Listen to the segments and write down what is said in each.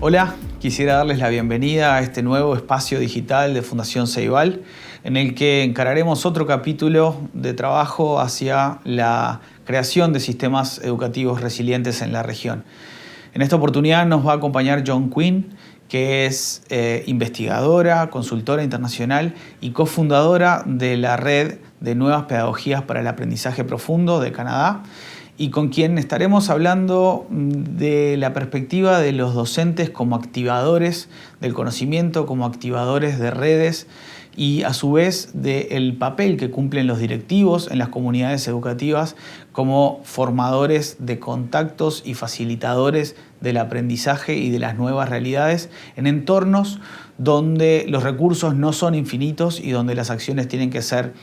Hola, quisiera darles la bienvenida a este nuevo espacio digital de Fundación Ceibal, en el que encararemos otro capítulo de trabajo hacia la creación de sistemas educativos resilientes en la región. En esta oportunidad nos va a acompañar Joanne Quinn, que es investigadora, consultora internacional y cofundadora de la Red de Nuevas Pedagogías para el Aprendizaje Profundo de Canadá, y con quien estaremos hablando de la perspectiva de los docentes como activadores del conocimiento, como activadores de redes y a su vez del papel que cumplen los directivos en las comunidades educativas como formadores de contactos y facilitadores del aprendizaje y de las nuevas realidades en entornos donde los recursos no son infinitos y donde las acciones tienen que ser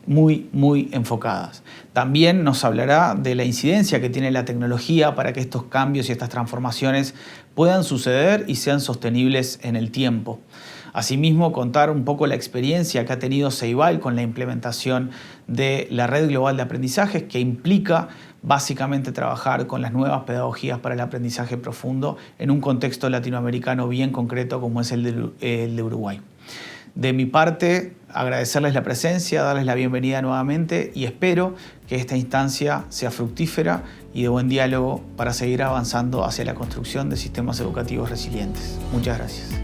muy enfocadas. También nos hablará de la incidencia que tiene la tecnología para que estos cambios y estas transformaciones puedan suceder y sean sostenibles en el tiempo. Asimismo, contar un poco la experiencia que ha tenido Ceibal con la implementación de la Red Global de Aprendizajes, que implica básicamente trabajar con las nuevas pedagogías para el aprendizaje profundo en un contexto latinoamericano bien concreto como es el de Uruguay. De mi parte, agradecerles la presencia, darles la bienvenida nuevamente y espero que esta instancia sea fructífera y de buen diálogo para seguir avanzando hacia la construcción de sistemas educativos resilientes. Muchas gracias.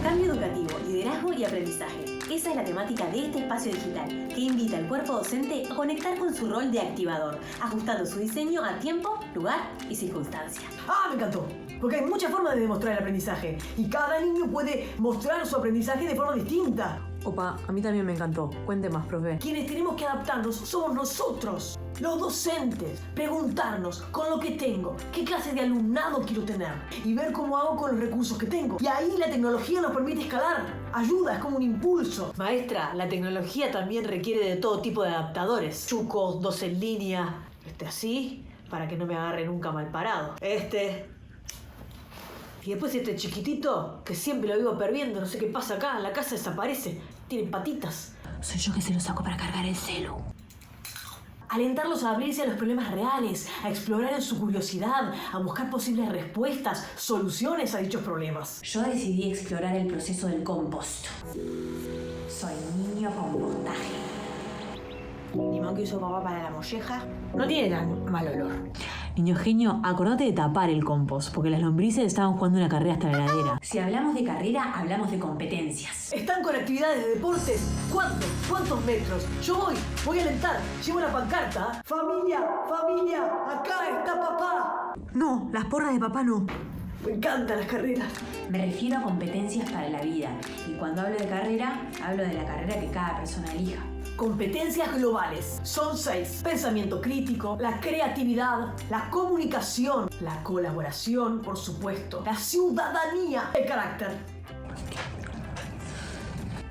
Cambio educativo, liderazgo y aprendizaje. Esa es la temática de este espacio digital, que invita al cuerpo docente a conectar con su rol de activador, ajustando su diseño a tiempo, lugar y circunstancia. ¡Ah, me encantó! Porque hay muchas formas de demostrar el aprendizaje y cada niño puede mostrar su aprendizaje de forma distinta. Opa, a mí también me encantó. Cuente más, profe. Quienes tenemos que adaptarnos somos nosotros, los docentes. Preguntarnos, con lo que tengo, qué clase de alumnado quiero tener y ver cómo hago con los recursos que tengo. Y ahí la tecnología nos permite escalar. Ayuda, es como un impulso. Maestra, la tecnología también requiere de todo tipo de adaptadores. Chucos, dos en línea, así, para que no me agarre nunca mal parado. Y después este chiquitito, que siempre lo vivo perdiendo, no sé qué pasa acá, en la casa desaparece. Tiene patitas. Soy yo que se lo saco para cargar el celu. Alentarlos a abrirse a los problemas reales, a explorar en su curiosidad, a buscar posibles respuestas, soluciones a dichos problemas. Yo decidí explorar el proceso del compost. Soy niño compostaje. Limón que usó papá para la molleja no tiene tan mal olor. Niño genio, acordate de tapar el compost, porque las lombrices estaban jugando una carrera hasta la heladera. Si hablamos de carrera, hablamos de competencias. Están con actividades de deportes. ¿Cuántos metros? Yo voy a alentar. Llevo la pancarta. ¡Familia! ¡Acá está papá! No, las porras de papá no. Me encantan las carreras. Me refiero a competencias para la vida. Y cuando hablo de carrera, hablo de la carrera que cada persona elija. Competencias globales. Son 6. Pensamiento crítico, la creatividad, la comunicación, la colaboración, por supuesto, la ciudadanía, el carácter.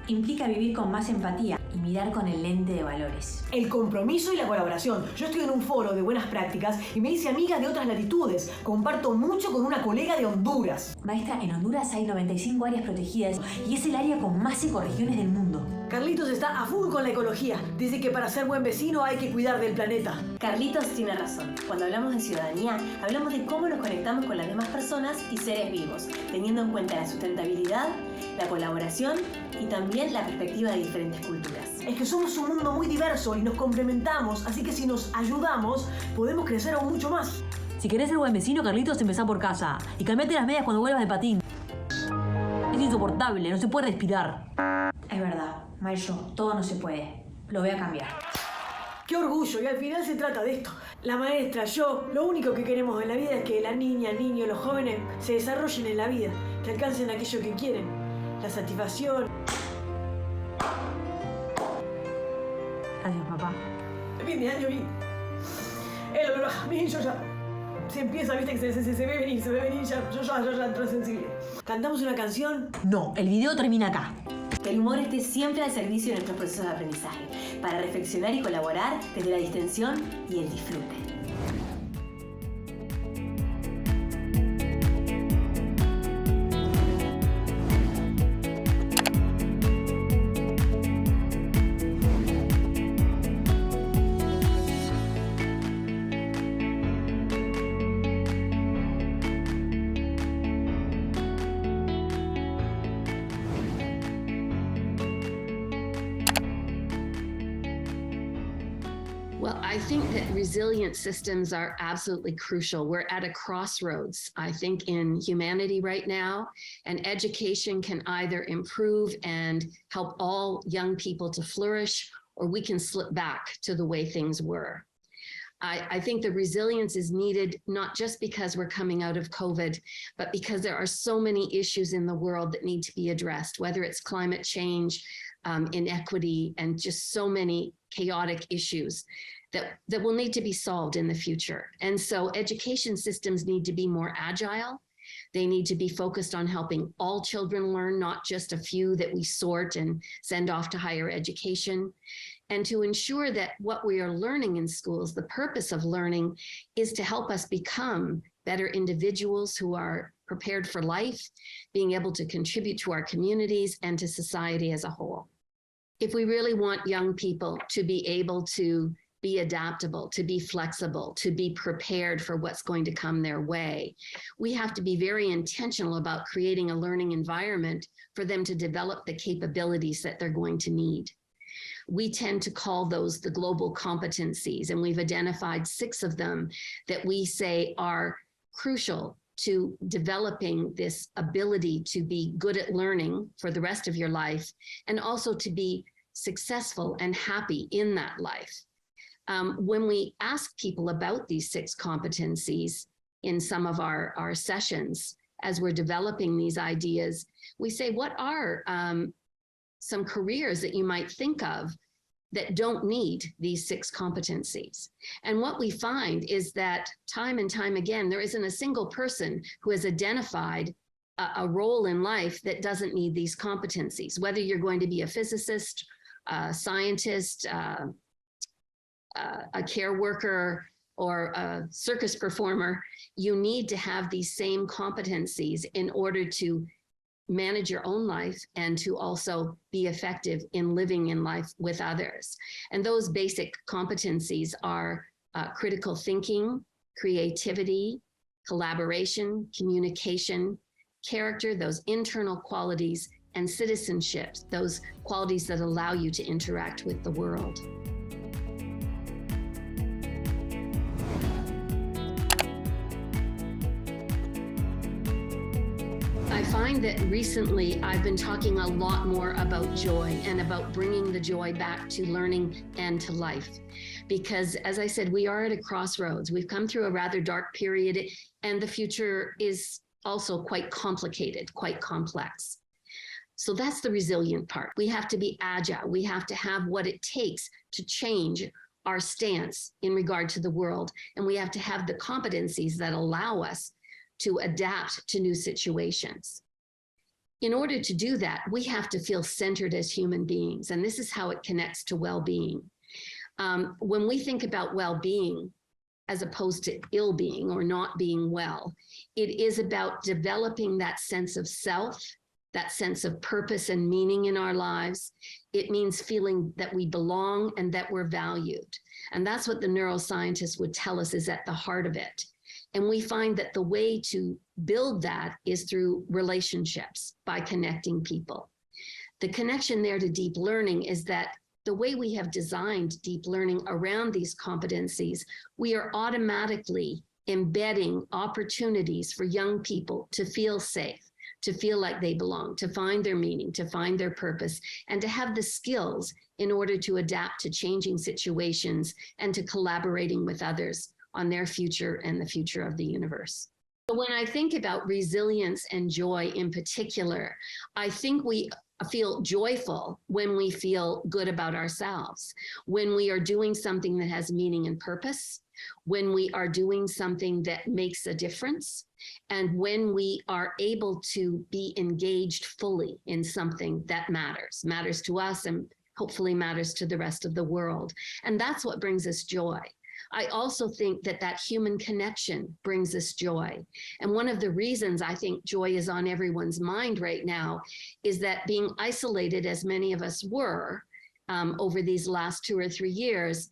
Implica vivir con más empatía y mirar con el lente de valores. El compromiso y la colaboración. Yo estoy en un foro de buenas prácticas y me hice amiga de otras latitudes. Comparto mucho con una colega de Honduras. Maestra, en Honduras hay 95 áreas protegidas y es el área con más ecorregiones del mundo. Carlitos está a full con la ecología. Dice que para ser buen vecino hay que cuidar del planeta. Carlitos tiene razón. Cuando hablamos de ciudadanía, hablamos de cómo nos conectamos con las demás personas y seres vivos, teniendo en cuenta la sustentabilidad, la colaboración y también la perspectiva de diferentes culturas. Es que somos un mundo muy diverso y nos complementamos, así que si nos ayudamos, podemos crecer aún mucho más. Si querés ser buen vecino, Carlitos, empezá por casa. Y cambiate las medias cuando vuelvas de patín. Es insoportable, no se puede respirar. Es verdad, maestro, todo no se puede. Lo voy a cambiar. ¡Qué orgullo! Y al final se trata de esto. La maestra, yo, lo único que queremos en la vida es que la niña, el niño, los jóvenes se desarrollen en la vida, que alcancen aquello que quieren. La satisfacción. Gracias, papá. Fin de año y... El olor a mí, yo ya... Se empieza, viste, que se ve venir, ya, yo ya entro sensible. ¿Cantamos una canción? No, el video termina acá. Que el humor esté siempre al servicio de nuestros procesos de aprendizaje, para reflexionar y colaborar desde la distensión y el disfrute. think that resilient systems are absolutely crucial. We're at a crossroads, I think, in humanity right now, and education can either improve and help all young people to flourish, or we can slip back to the way things were. I think the resilience is needed, not just because we're coming out of COVID, but because there are so many issues in the world that need to be addressed, whether it's climate change, inequity, and just so many chaotic issues that will need to be solved in the future. And so education systems need to be more agile. They need to be focused on helping all children learn, not just a few that we sort and send off to higher education. And to ensure that what we are learning in schools, the purpose of learning, is to help us become better individuals who are prepared for life, being able to contribute to our communities and to society as a whole. If we really want young people to be able to be adaptable, to be flexible, to be prepared for what's going to come their way, we have to be very intentional about creating a learning environment for them to develop the capabilities that they're going to need. We tend to call those the global competencies, and we've identified 6 of them that we say are crucial to developing this ability to be good at learning for the rest of your life, and also to be successful and happy in that life. When we ask people about these 6 competencies in some of our sessions, as we're developing these ideas, we say, what are some careers that you might think of that don't need these 6 competencies? And what we find is that time and time again, there isn't a single person who has identified a role in life that doesn't need these competencies. Whether you're going to be a physicist, a scientist, a care worker, or a circus performer, you need to have these same competencies in order to manage your own life and to also be effective in living in life with others. And those basic competencies are critical thinking, creativity, collaboration, communication, character, those internal qualities, and citizenship, those qualities that allow you to interact with the world. I find that recently I've been talking a lot more about joy and about bringing the joy back to learning and to life. Because as I said, we are at a crossroads. We've come through a rather dark period, and the future is also quite complicated, quite complex. So that's the resilient part. We have to be agile. We have to have what it takes to change our stance in regard to the world. And we have to have the competencies that allow us to adapt to new situations. In order to do that, we have to feel centered as human beings, and this is how it connects to well-being. When we think about well-being, as opposed to ill-being or not being well, it is about developing that sense of self, that sense of purpose and meaning in our lives. It means feeling that we belong and that we're valued. And that's what the neuroscientists would tell us is at the heart of it. And we find that the way to build that is through relationships, by connecting people. The connection there to deep learning is that the way we have designed deep learning around these competencies, we are automatically embedding opportunities for young people to feel safe, to feel like they belong, to find their meaning, to find their purpose, and to have the skills in order to adapt to changing situations and to collaborating with others on their future and the future of the universe. So when I think about resilience and joy in particular, I think we feel joyful when we feel good about ourselves, when we are doing something that has meaning and purpose, when we are doing something that makes a difference, and when we are able to be engaged fully in something that matters to us and hopefully matters to the rest of the world. And that's what brings us joy. I also think that that human connection brings us joy. And one of the reasons I think joy is on everyone's mind right now is that being isolated, as many of us were over these last 2 or 3 years,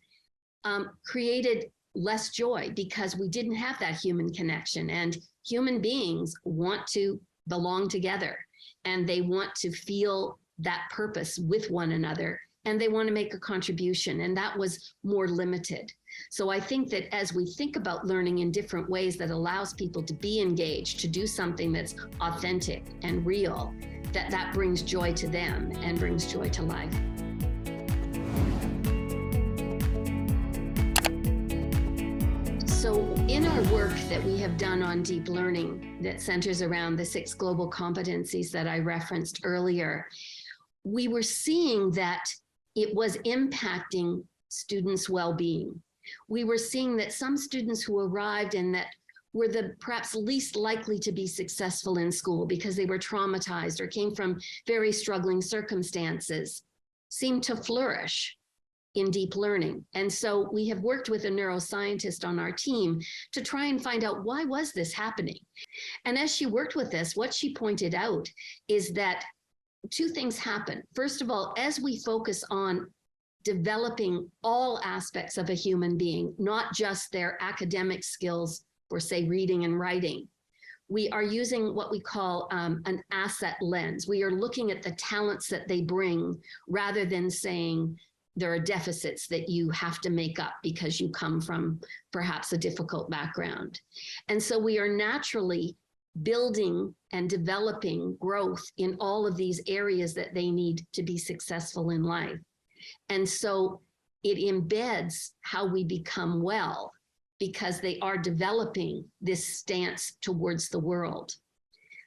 created less joy because we didn't have that human connection. And human beings want to belong together, and they want to feel that purpose with one another and they want to make a contribution, and that was more limited. So I think that as we think about learning in different ways that allows people to be engaged, to do something that's authentic and real, that brings joy to them and brings joy to life. So in our work that we have done on deep learning that centers around the 6 global competencies that I referenced earlier, we were seeing that it was impacting students' well-being. We were seeing that some students who arrived and that were the perhaps least likely to be successful in school because they were traumatized or came from very struggling circumstances seemed to flourish in deep learning. And so we have worked with a neuroscientist on our team to try and find out, why was this happening? And as she worked with us, what she pointed out is that 2 things happen. First of all, as we focus on developing all aspects of a human being, not just their academic skills for, say, reading and writing, we are using what we call an asset lens. We are looking at the talents that they bring rather than saying, there are deficits that you have to make up because you come from perhaps a difficult background. And so we are naturally building and developing growth in all of these areas that they need to be successful in life. And so it embeds how we become well because they are developing this stance towards the world.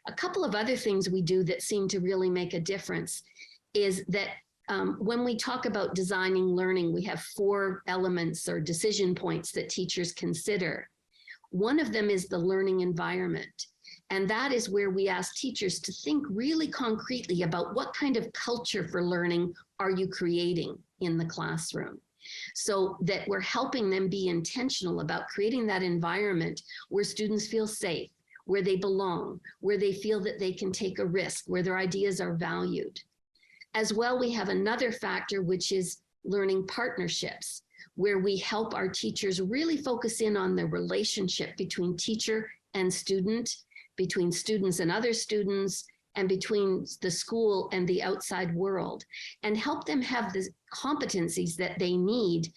A couple of other things we do that seem to really make a difference is that when we talk about designing learning, we have 4 elements or decision points that teachers consider. One of them is the learning environment. And that is where we ask teachers to think really concretely about what kind of culture for learning are you creating in the classroom, so that we're helping them be intentional about creating that environment where students feel safe, where they belong, where they feel that they can take a risk, where their ideas are valued. As well, we have another factor, which is learning partnerships, where we help our teachers really focus in on the relationship between teacher and student, between students and other students, and between the school and the outside world, and help them have the competencies that they need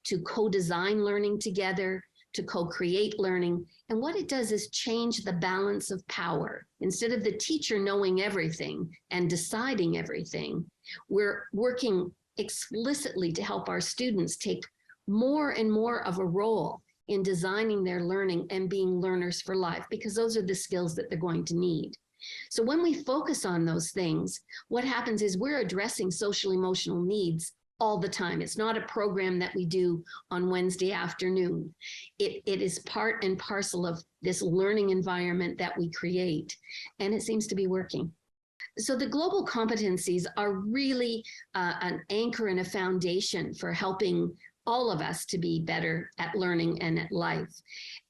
to co-design learning together, to co-create learning. And what it does is change the balance of power. Instead of the teacher knowing everything and deciding everything, we're working explicitly to help our students take more and more of a role in designing their learning and being learners for life, because those are the skills that they're going to need. So when we focus on those things, what happens is we're addressing social emotional needs all the time. It's not a program that we do on Wednesday afternoon. It is part and parcel of this learning environment that we create, and it seems to be working. So the global competencies are really an anchor and a foundation for helping all of us to be better at learning and at life.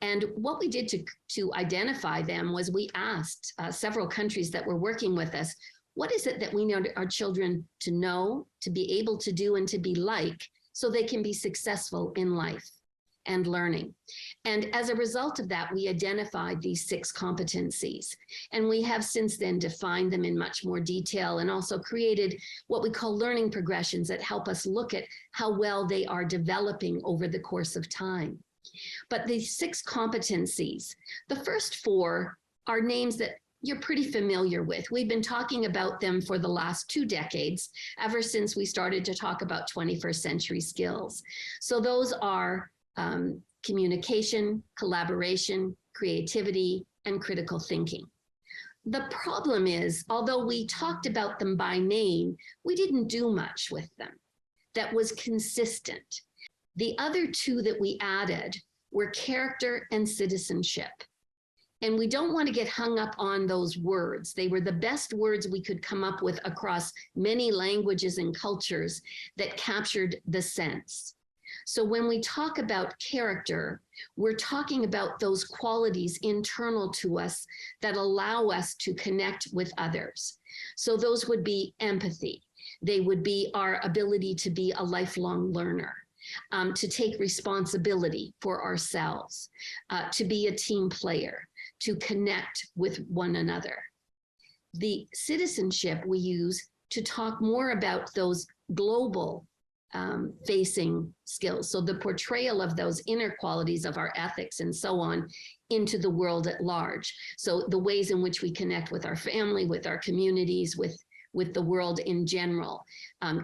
And what we did to identify them was we asked several countries that were working with us, what is it that we know our children to know, to be able to do, and to be like, so they can be successful in life and learning? And as a result of that, we identified these 6 competencies. And we have since then defined them in much more detail and also created what we call learning progressions that help us look at how well they are developing over the course of time. But these 6 competencies, the first 4 are names that you're pretty familiar with. We've been talking about them for the last 2 decades, ever since we started to talk about 21st century skills. So those are communication, collaboration, creativity, and critical thinking. The problem is, although we talked about them by name, we didn't do much with them that was consistent. The other 2 that we added were character and citizenship. And we don't want to get hung up on those words. They were the best words we could come up with across many languages and cultures that captured the sense. So when we talk about character, we're talking about those qualities internal to us that allow us to connect with others. So those would be empathy. They would be our ability to be a lifelong learner, to take responsibility for ourselves, to be a team player, to connect with one another. The citizenship we use to talk more about those global facing skills. So the portrayal of those inner qualities of our ethics and so on into the world at large. So the ways in which we connect with our family, with our communities, with the world in general,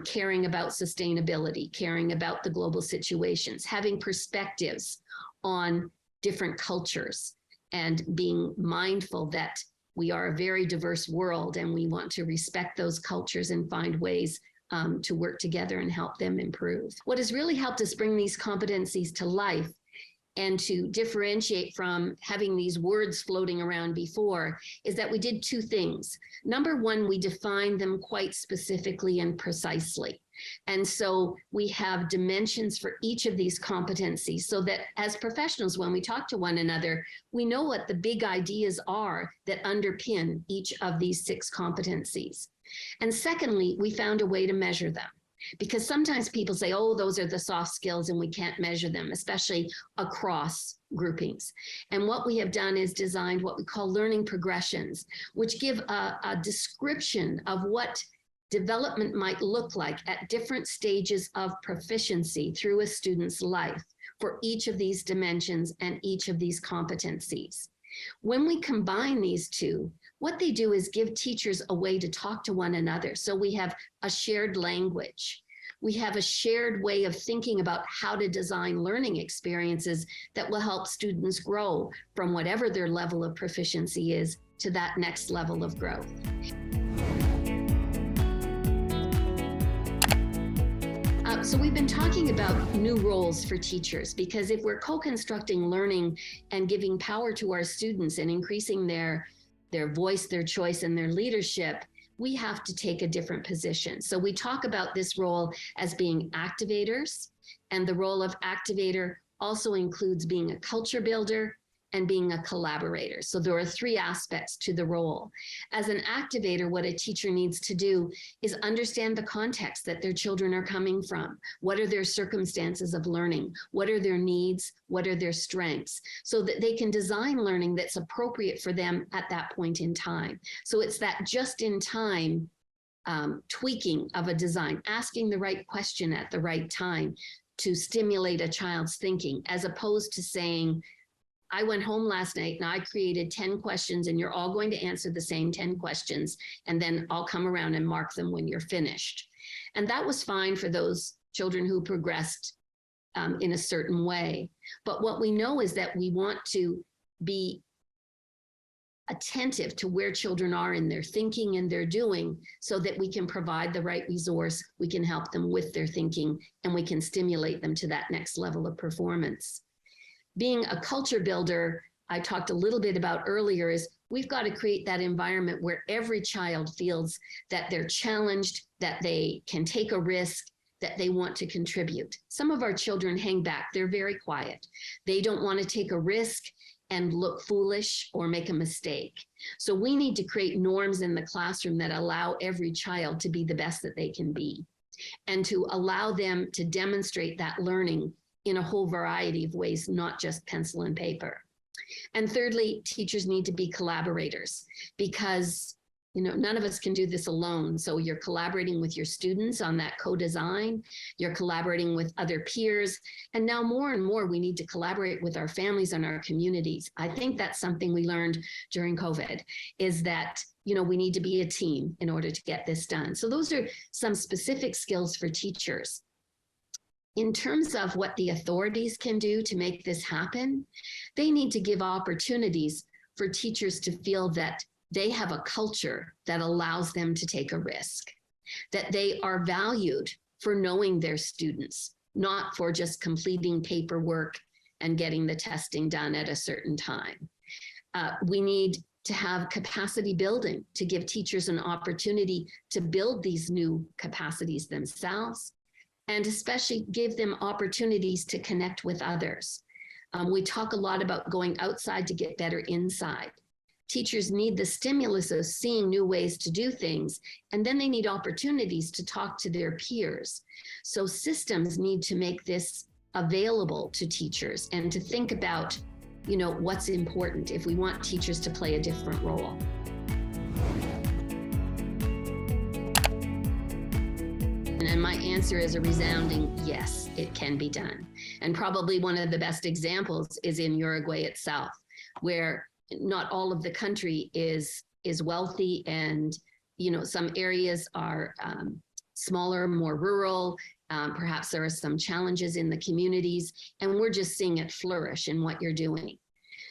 caring about sustainability, caring about the global situations, having perspectives on different cultures, and being mindful that we are a very diverse world and we want to respect those cultures and find ways to work together and help them improve. What has really helped us bring these competencies to life and to differentiate from having these words floating around before is that we did two things. Number one, we defined them quite specifically and precisely. And so we have dimensions for each of these competencies so that as professionals, when we talk to one another, we know what the big ideas are that underpin each of these 6 competencies. And secondly, we found a way to measure them. Because sometimes people say, oh, those are the soft skills and we can't measure them, especially across groupings. And what we have done is designed what we call learning progressions, which give a description of what development might look like at different stages of proficiency through a student's life for each of these dimensions and each of these competencies. When we combine these two, what they do is give teachers a way to talk to one another. So we have a shared language. We have a shared way of thinking about how to design learning experiences that will help students grow from whatever their level of proficiency is to that next level of growth. So we've been talking about new roles for teachers, because if we're co-constructing learning and giving power to our students and increasing their voice, their choice, and their leadership, we have to take a different position. So we talk about this role as being activators, and the role of activator also includes being a culture builder and being a collaborator. So there are 3 aspects to the role. As an activator, what a teacher needs to do is understand the context that their children are coming from. What are their circumstances of learning? What are their needs? What are their strengths? So that they can design learning that's appropriate for them at that point in time. So it's that just-in-time tweaking of a design, asking the right question at the right time to stimulate a child's thinking, as opposed to saying, I went home last night and I created 10 questions and you're all going to answer the same 10 questions, and then I'll come around and mark them when you're finished. And that was fine for those children who progressed in a certain way. But what we know is that we want to be attentive to where children are in their thinking and their doing, so that we can provide the right resource, we can help them with their thinking, and we can stimulate them to that next level of performance. Being a culture builder, I talked a little bit about earlier, is we've got to create that environment where every child feels that they're challenged, that they can take a risk, that they want to contribute. Some of our children hang back. They're very quiet. They don't want to take a risk and look foolish or make a mistake. So we need to create norms in the classroom that allow every child to be the best that they can be, and to allow them to demonstrate that learning in a whole variety of ways, not just pencil and paper. And thirdly, teachers need to be collaborators, because none of us can do this alone. So you're collaborating with your students on that co-design, you're collaborating with other peers, and now more and more we need to collaborate with our families and our communities. I think that's something we learned during COVID, is that we need to be a team in order to get this done. So those are some specific skills for teachers. In terms of what the authorities can do to make this happen, they need to give opportunities for teachers to feel that they have a culture that allows them to take a risk, that they are valued for knowing their students, not for just completing paperwork and getting the testing done at a certain time. We need to have capacity building to give teachers an opportunity to build these new capacities themselves, and especially give them opportunities to connect with others. We talk a lot about going outside to get better inside. Teachers need the stimulus of seeing new ways to do things, and then they need opportunities to talk to their peers. So systems need to make this available to teachers and to think about, what's important if we want teachers to play a different role. And my answer is a resounding yes, it can be done. And probably one of the best examples is in Uruguay itself, where not all of the country is wealthy, and some areas are smaller, more rural. Perhaps there are some challenges in the communities, and we're just seeing it flourish in what you're doing.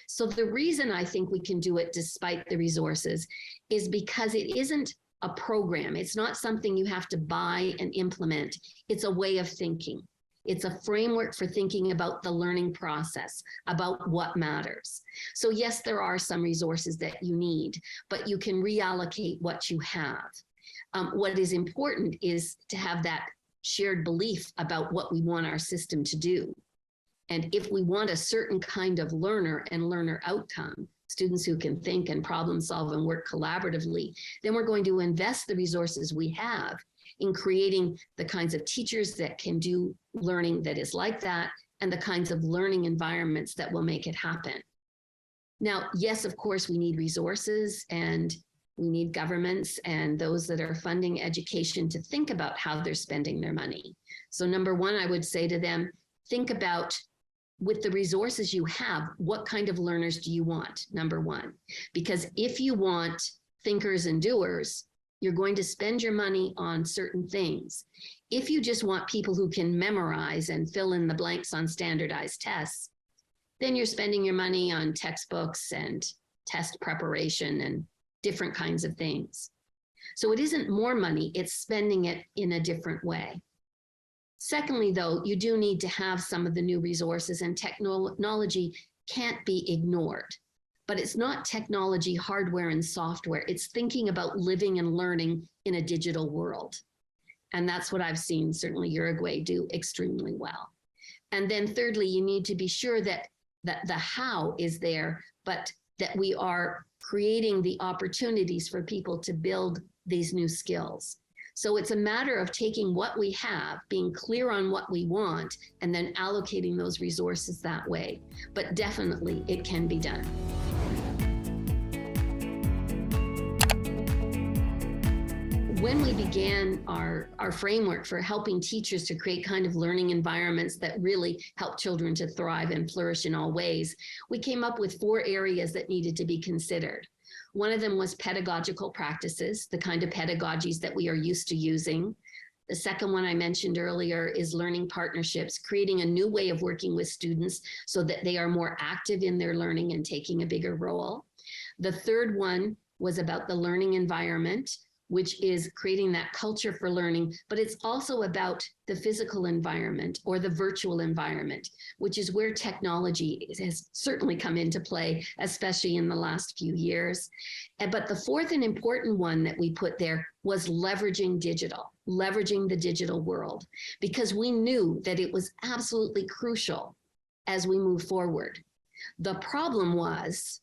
So the reason I think we can do it despite the resources is because it isn't a program. It's not something you have to buy and implement. It's a way of thinking. It's a framework for thinking about the learning process, about what matters. So yes, there are some resources that you need, but you can reallocate what you have. What is important is to have that shared belief about what we want our system to do. And if we want a certain kind of learner and learner outcome, students who can think and problem solve and work collaboratively, then we're going to invest the resources we have in creating the kinds of teachers that can do learning that is like that, and the kinds of learning environments that will make it happen. Now, yes, of course, we need resources, and we need governments and those that are funding education to think about how they're spending their money. So number one, I would say to them, think about, with the resources you have, what kind of learners do you want, number one? Because if you want thinkers and doers, you're going to spend your money on certain things. If you just want people who can memorize and fill in the blanks on standardized tests, then you're spending your money on textbooks and test preparation and different kinds of things. So it isn't more money, it's spending it in a different way. Secondly, though, you do need to have some of the new resources, and technology can't be ignored. But it's not technology, hardware and software. It's thinking about living and learning in a digital world. And that's what I've seen certainly Uruguay do extremely well. And then thirdly, you need to be sure that the how is there, but that we are creating the opportunities for people to build these new skills. So it's a matter of taking what we have, being clear on what we want, and then allocating those resources that way. But definitely it can be done. When we began our framework for helping teachers to create kind of learning environments that really help children to thrive and flourish in all ways, we came up with 4 areas that needed to be considered. One of them was pedagogical practices, the kind of pedagogies that we are used to using. The second one I mentioned earlier is learning partnerships, creating a new way of working with students so that they are more active in their learning and taking a bigger role. The third one was about the learning environment, which is creating that culture for learning, but it's also about the physical environment or the virtual environment, which is where technology has certainly come into play, especially in the last few years. But the fourth and important one that we put there was leveraging the digital world, because we knew that it was absolutely crucial as we move forward. The problem was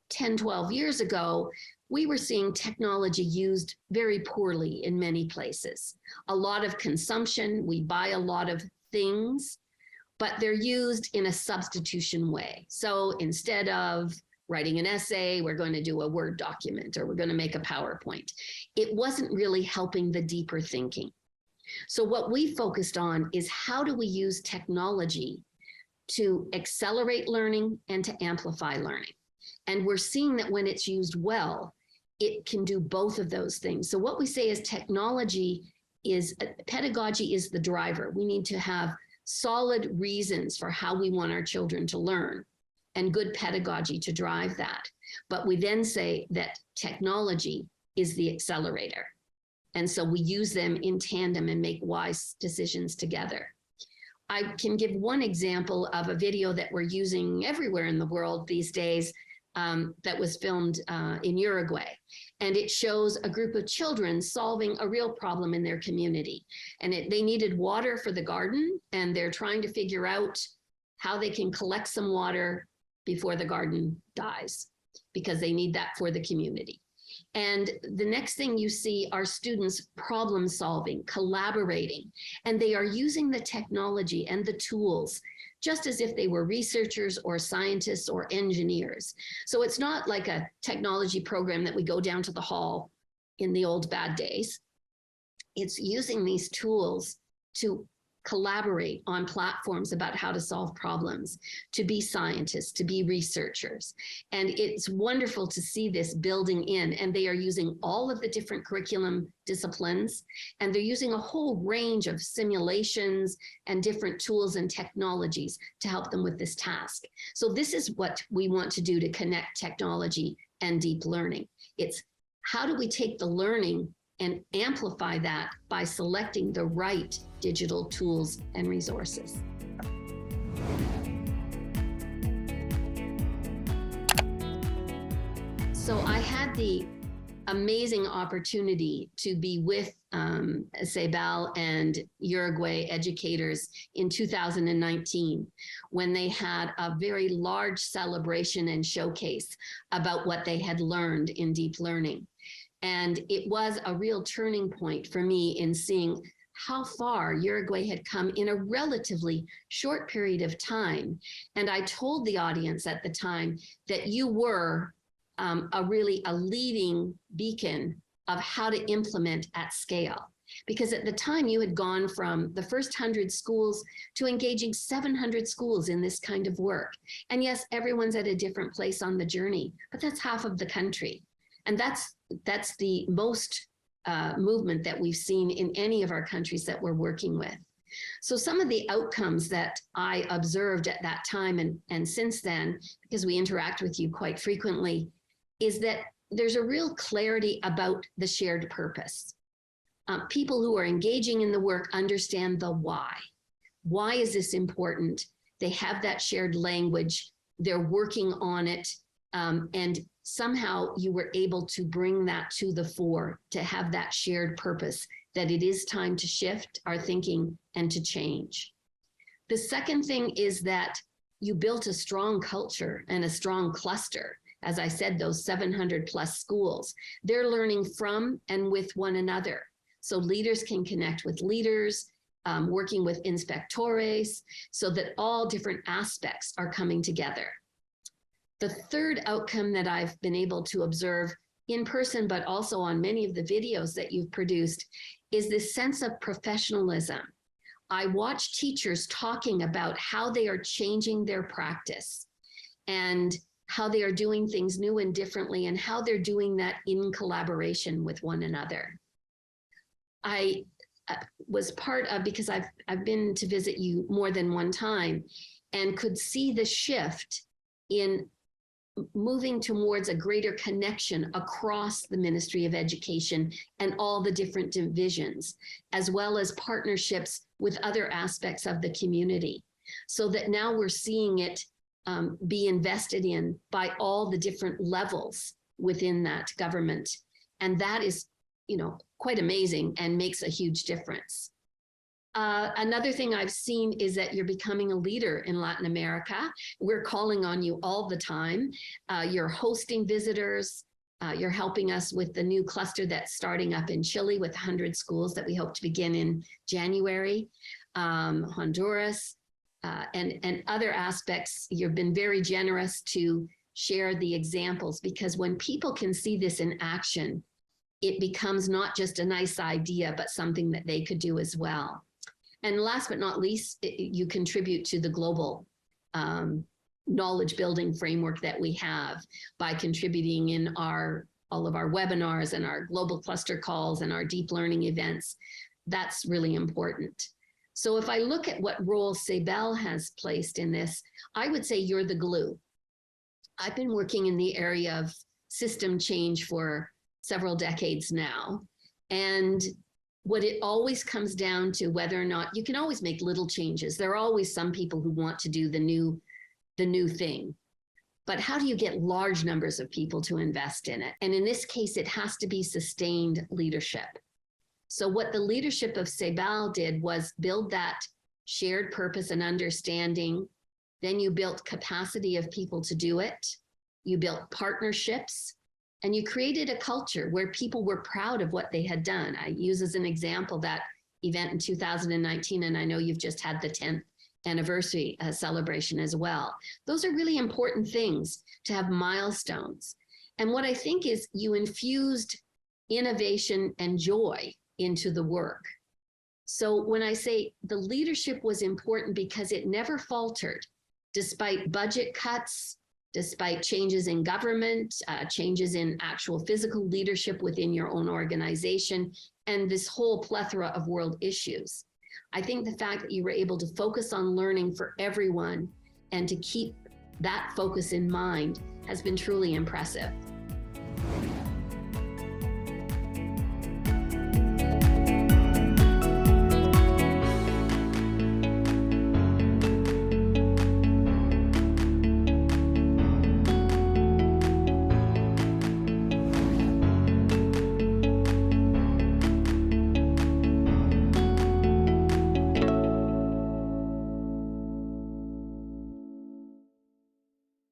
10, 12 years ago, we were seeing technology used very poorly in many places. A lot of consumption, we buy a lot of things, but they're used in a substitution way. So instead of writing an essay, we're going to do a Word document, or we're going to make a PowerPoint. It wasn't really helping the deeper thinking. So what we focused on is, how do we use technology to accelerate learning and to amplify learning? And we're seeing that when it's used well, it can do both of those things. So what we say is pedagogy is the driver. We need to have solid reasons for how we want our children to learn, and good pedagogy to drive that. But we then say that technology is the accelerator. And so we use them in tandem and make wise decisions together. I can give one example of a video that we're using everywhere in the world these days, that was filmed in Uruguay. And it shows a group of children solving a real problem in their community. And they needed water for the garden, and they're trying to figure out how they can collect some water before the garden dies, because they need that for the community. And the next thing you see are students problem solving, collaborating, and they are using the technology and the tools just as if they were researchers or scientists or engineers. So it's not like a technology program that we go down to the hall in the old bad days. it's using these tools to collaborate on platforms about how to solve problems, to be scientists, to be researchers. And it's wonderful to see this building in, and they are using all of the different curriculum disciplines, and they're using a whole range of simulations and different tools and technologies to help them with this task. So this is what we want to do to connect technology and deep learning. It's how do we take the learning and amplify that by selecting the right digital tools and resources. So I had the amazing opportunity to be with Ceibal and Uruguay educators in 2019, when they had a very large celebration and showcase about what they had learned in deep learning. And it was a real turning point for me in seeing how far Uruguay had come in a relatively short period of time. And I told the audience at the time that you were a leading beacon of how to implement at scale. Because at the time you had gone from the first 100 schools to engaging 700 schools in this kind of work. And yes, everyone's at a different place on the journey, but that's half of the country. And that's the most movement that we've seen in any of our countries that we're working with. So some of the outcomes that I observed at that time and since then, because we interact with you quite frequently, is that there's a real clarity about the shared purpose. People who are engaging in the work understand the why. Why is this important? They have that shared language. They're working on it. And somehow you were able to bring that to the fore, to have that shared purpose, that it is time to shift our thinking and to change. The second thing is that you built a strong culture and a strong cluster. As I said, those 700 plus schools, they're learning from and with one another. So leaders can connect with leaders, working with inspectores, so that all different aspects are coming together. The third outcome that I've been able to observe in person, but also on many of the videos that you've produced, is this sense of professionalism. I watch teachers talking about how they are changing their practice and how they are doing things new and differently, and how they're doing that in collaboration with one another. I was part of, because I've been to visit you more than one time, and could see the shift in moving towards a greater connection across the Ministry of Education and all the different divisions, as well as partnerships with other aspects of the community, so that now we're seeing it be invested in by all the different levels within that government. And that is, quite amazing and makes a huge difference. Another thing I've seen is that you're becoming a leader in Latin America. We're calling on you all the time. You're hosting visitors. You're helping us with the new cluster that's starting up in Chile with 100 schools that we hope to begin in January, Honduras, and other aspects. You've been very generous to share the examples, because when people can see this in action, it becomes not just a nice idea, but something that they could do as well. And last but not least, you contribute to the global knowledge building framework that we have by contributing in all of our webinars and our global cluster calls and our deep learning events. That's really important. So if I look at what role Ceibal has placed in this, I would say you're the glue. I've been working in the area of system change for several decades now. And what it always comes down to, whether or not you can always make little changes. There are always some people who want to do the new thing. But how do you get large numbers of people to invest in it? And in this case, it has to be sustained leadership. So what the leadership of Ceibal did was build that shared purpose and understanding. Then you built capacity of people to do it. You built partnerships. And you created a culture where people were proud of what they had done. I use as an example that event in 2019, and I know you've just had the 10th anniversary celebration as well. Those are really important things, to have milestones. And what I think is you infused innovation and joy into the work. So when I say the leadership was important because it never faltered, despite budget cuts, despite changes in government, changes in actual physical leadership within your own organization, and this whole plethora of world issues. I think the fact that you were able to focus on learning for everyone and to keep that focus in mind has been truly impressive.